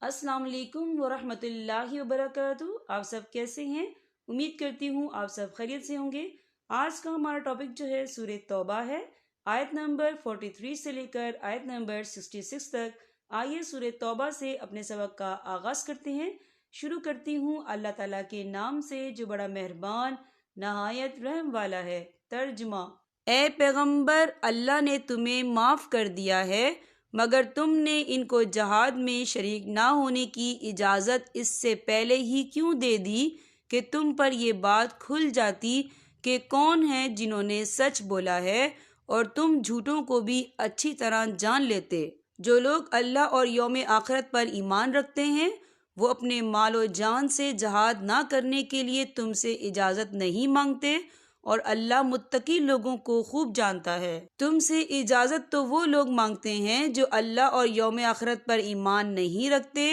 अस्सलाम वालेकुम वरहमत ल्लाहि वबरकातुहू। आप सब कैसे हैं? उम्मीद करती हूँ आप सब खैरियत से होंगे। आज का हमारा टॉपिक जो है सूरह तौबा है, आयत नंबर 43 से लेकर आयत नंबर 66 तक। आइए सूरह तौबा से अपने सबक का आगाज़ करते हैं। शुरू करती हूँ अल्लाह ताला के नाम से जो बड़ा मेहरबान नहायत रहम वाला है। तर्जुमा: ए पैगंबर, अल्लाह ने तुम्हें माफ़ कर दिया है मगर तुमने इनको जहाद में शरीक ना होने की इजाज़त इससे पहले ही क्यों दे दी कि तुम पर ये बात खुल जाती कि कौन है जिन्होंने सच बोला है और तुम झूठों को भी अच्छी तरह जान लेते। जो लोग अल्लाह और यौम आखिरत पर ईमान रखते हैं वो अपने मालो जान से जहाद ना करने के लिए तुमसे इजाज़त नहीं मांगते और अल्लाह मुत्तकी लोगों को खूब जानता है। तुमसे इजाज़त तो वो लोग मांगते हैं जो अल्लाह और यौम आखिरत पर ईमान नहीं रखते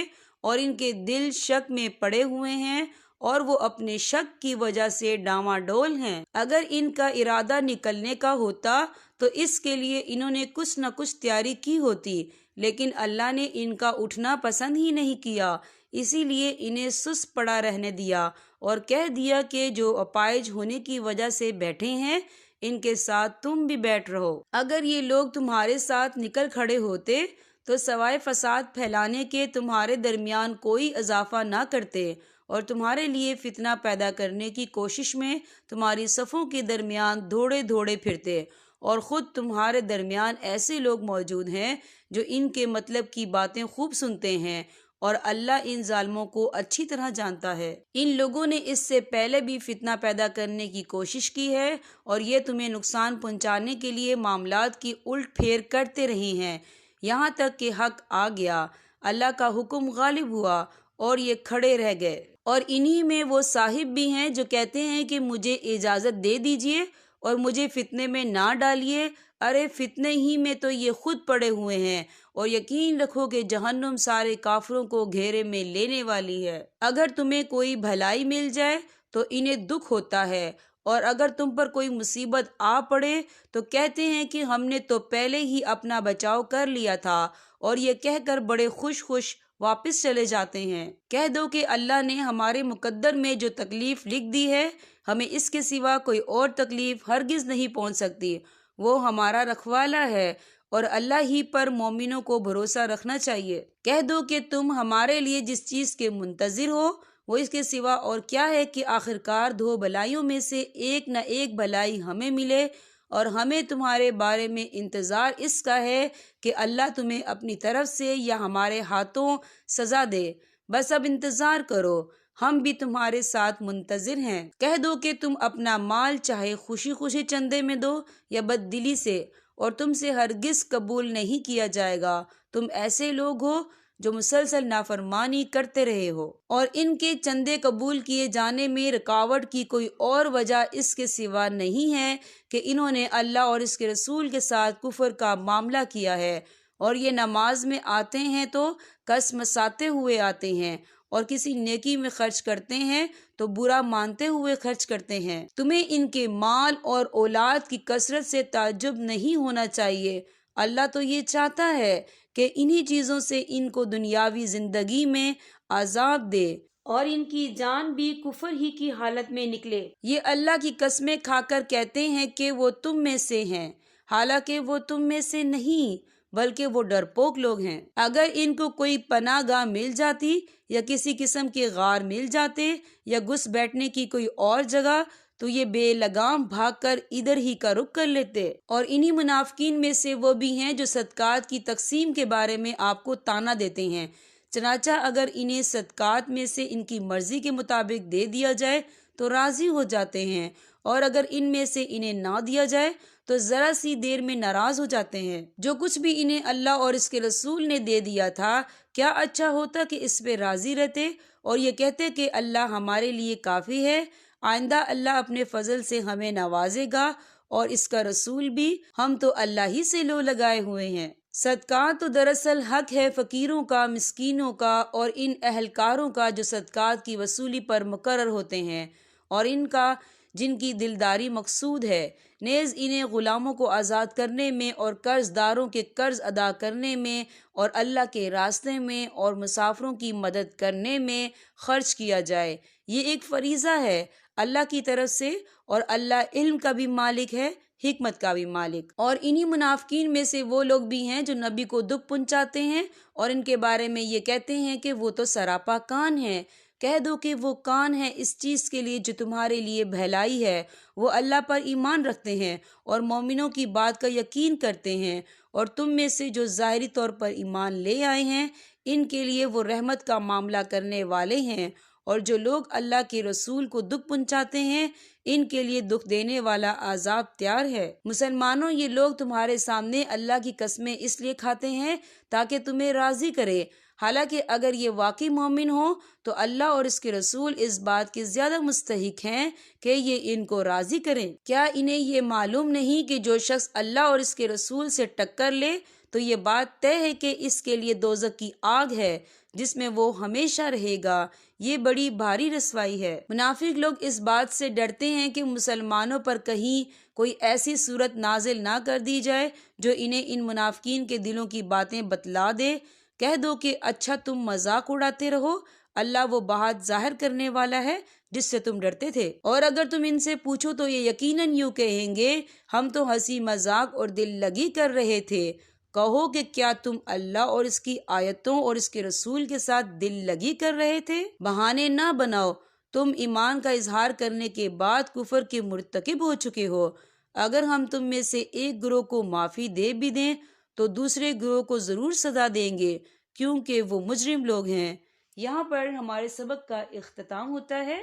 और इनके दिल शक में पड़े हुए हैं और वो अपने शक की वजह से डामाडोल हैं। अगर इनका इरादा निकलने का होता तो इसके लिए इन्होंने कुछ न कुछ तैयारी की होती, लेकिन अल्लाह ने इनका उठना पसंद ही नहीं किया, इसीलिए इन्हें सुस्त पड़ा रहने दिया और कह दिया कि जो अपाइज होने की वजह से बैठे हैं इनके साथ तुम भी बैठ रहो। अगर ये लोग तुम्हारे साथ निकल खड़े होते तो सवाए फसाद फैलाने के तुम्हारे दरमियान कोई इजाफा ना करते और तुम्हारे लिए फितना पैदा करने की कोशिश में तुम्हारी सफ़ों के दरमियान दौड़े दौड़े फिरते, और ख़ुद तुम्हारे दरमियान ऐसे लोग मौजूद हैं जो इनके मतलब की बातें खूब सुनते हैं और अल्लाह इन जालिमों को अच्छी तरह जानता है। इन लोगों ने इससे पहले भी फितना पैदा करने की कोशिश की है और ये तुम्हें नुकसान पहुंचाने के लिए मामलात की उल्ट फेर करते रहे हैं, यहाँ तक कि हक आ गया, अल्लाह का हुक्म गालिब हुआ और ये खड़े रह गए। और इन्हीं में वो साहिब भी हैं जो कहते हैं कि मुझे इजाज़त दे दीजिए और मुझे फितने में ना डालिए। अरे फितने ही में तो ये खुद पड़े हुए हैं और यकीन रखो कि जहन्नुम सारे काफिरों को घेरे में लेने वाली है। अगर तुम्हें कोई भलाई मिल जाए तो इन्हें दुख होता है और अगर तुम पर कोई मुसीबत आ पड़े तो कहते हैं कि हमने तो पहले ही अपना बचाव कर लिया था, और ये कहकर बड़े खुश खुश वापस चले जाते हैं। कह दो कि अल्लाह ने हमारे मुकद्दर में जो तकलीफ लिख दी है हमें इसके सिवा कोई और तकलीफ हरगिज नहीं पहुंच सकती। वो हमारा रखवाला है और अल्लाह ही पर मोमिनों को भरोसा रखना चाहिए। कह दो कि तुम हमारे लिए जिस चीज के मुंतजिर हो वो इसके सिवा और क्या है कि आखिरकार दो भलाइयों में से एक न एक भलाई हमें मिले, और हमें तुम्हारे बारे में इंतज़ार इसका है कि अल्लाह तुम्हें अपनी तरफ से या हमारे हाथों सज़ा दे। बस अब इंतज़ार करो, हम भी तुम्हारे साथ मुंतज़िर हैं। कह दो कि तुम अपना माल चाहे खुशी खुशी चंदे में दो या बददिली से, और तुमसे हरगिज कबूल नहीं किया जाएगा। तुम ऐसे लोग हो जो मुसलसल नाफरमानी करते रहे हो, और इनके चंदे कबूल किए जाने में रुकावट की कोई और वजह इसके सिवा नहीं है कि इन्होंने अल्लाह और इसके रसूल के साथ कुफर का मामला किया है, और ये नमाज में आते हैं तो कसमसाते हुए आते हैं और किसी नेकी में खर्च करते हैं तो बुरा मानते हुए खर्च करते हैं। तुम्हें इनके माल और औलाद की कसरत से ताज्जुब नहीं होना चाहिए। अल्लाह तो ये चाहता है कि इन्हीं चीज़ों से इनको दुनियावी जिंदगी में आज़ाब दे और इनकी जान भी कुफर ही की हालत में निकले। ये अल्लाह की कसमें खाकर कहते हैं कि वो तुम में से हैं, हालांकि वो तुम में से नहीं बल्कि वो डरपोक लोग हैं। अगर इनको कोई पनाहगाह मिल जाती या किसी किस्म के गार मिल जाते या घुस बैठने की कोई और जगह तो ये बेलगाम भागकर इधर ही का रुख कर लेते। और इन्हीं मुनाफिकीन में से वो भी हैं जो सदकात की तकसीम के बारे में आपको ताना देते हैं। चनाचा अगर इन्हें सदकात में से इनकी मर्जी के मुताबिक दे दिया जाए तो राजी हो जाते हैं, और अगर इनमें से इन्हें ना दिया जाए तो जरा सी देर में नाराज हो जाते हैं। जो कुछ भी इन्हें अल्लाह और इसके रसूल ने दे दिया था क्या अच्छा होता कि इस पे राजी रहते और ये कहते कि अल्लाह हमारे लिए काफी है, आइंदा अल्लाह अपने फजल से हमें नवाजेगा और इसका रसूल भी, हम तो अल्लाह ही से लो लगाए हुए हैं। सदकात तो दरअसल हक है फकीरों का, मिस्कीनों का और इन अहलकारों का जो सदकात की वसूली पर मुकर्रर होते हैं, और इनका جن کی دلداری مقصود ہے، نیز انہیں غلاموں کو آزاد کرنے میں اور قرض داروں کے قرض ادا کرنے میں اور اللہ کے راستے میں اور مسافروں کی مدد کرنے میں خرچ کیا جائے۔ یہ ایک فریضہ ہے اللہ کی طرف سے، اور اللہ علم کا بھی مالک ہے، حکمت کا بھی مالک۔ اور انہی منافقین میں سے وہ لوگ بھی ہیں جو نبی کو دکھ پہنچاتے ہیں اور ان کے بارے میں یہ کہتے ہیں کہ وہ تو سراپا کان ہیں۔ کہہ دو کہ وہ کان ہے اس چیز کے لیے جو تمہارے لیے بھلائی ہے، وہ اللہ پر ایمان رکھتے ہیں اور مومنوں کی بات کا یقین کرتے ہیں، اور تم میں سے جو ظاہری طور پر ایمان لے آئے ہیں ان کے لیے وہ رحمت کا معاملہ کرنے والے ہیں، اور جو لوگ اللہ کے رسول کو دکھ پہنچاتے ہیں ان کے لیے دکھ دینے والا عذاب تیار ہے۔ مسلمانوں، یہ لوگ تمہارے سامنے اللہ کی قسمیں اس لیے کھاتے ہیں تاکہ تمہیں راضی کرے، حالانکہ اگر یہ واقعی مومن ہوں تو اللہ اور اس کے رسول اس بات کے زیادہ مستحق ہیں کہ یہ ان کو راضی کریں۔ کیا انہیں یہ معلوم نہیں کہ جو شخص اللہ اور اس کے رسول سے ٹکر لے تو یہ بات طے ہے کہ اس کے لیے دوزخ کی آگ ہے جس میں وہ ہمیشہ رہے گا، یہ بڑی بھاری رسوائی ہے۔ منافق لوگ اس بات سے ڈرتے ہیں کہ مسلمانوں پر کہیں کوئی ایسی صورت نازل نہ کر دی جائے جو انہیں ان منافقین کے دلوں کی باتیں بتلا دے۔ کہہ دو کہ اچھا تم مذاق اڑاتے رہو، اللہ وہ بات ظاہر کرنے والا ہے جس سے تم ڈرتے تھے۔ اور اگر تم ان سے پوچھو تو یہ یقیناً یوں کہیں گے، ہم تو ہنسی مذاق اور دل لگی کر رہے تھے۔ کہو کہ کیا تم اللہ اور اس کی آیتوں اور اس کے رسول کے ساتھ دل لگی کر رہے تھے؟ بہانے نہ بناؤ، تم ایمان کا اظہار کرنے کے بعد کفر کے مرتکب ہو چکے ہو۔ اگر ہم تم میں سے ایک گروہ کو معافی دے بھی دیں تو دوسرے گروہ کو ضرور سزا دیں گے کیونکہ وہ مجرم لوگ ہیں۔ یہاں پر ہمارے سبق کا اختتام ہوتا ہے۔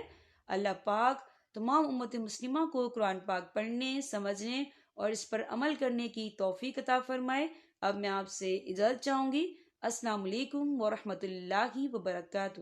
اللہ پاک تمام امت مسلمہ کو قرآن پاک پڑھنے، سمجھنے اور اس پر عمل کرنے کی توفیق عطا فرمائے۔ اب میں آپ سے اجازت چاہوں گی۔ السلام علیکم ورحمۃ اللہ وبرکاتہ۔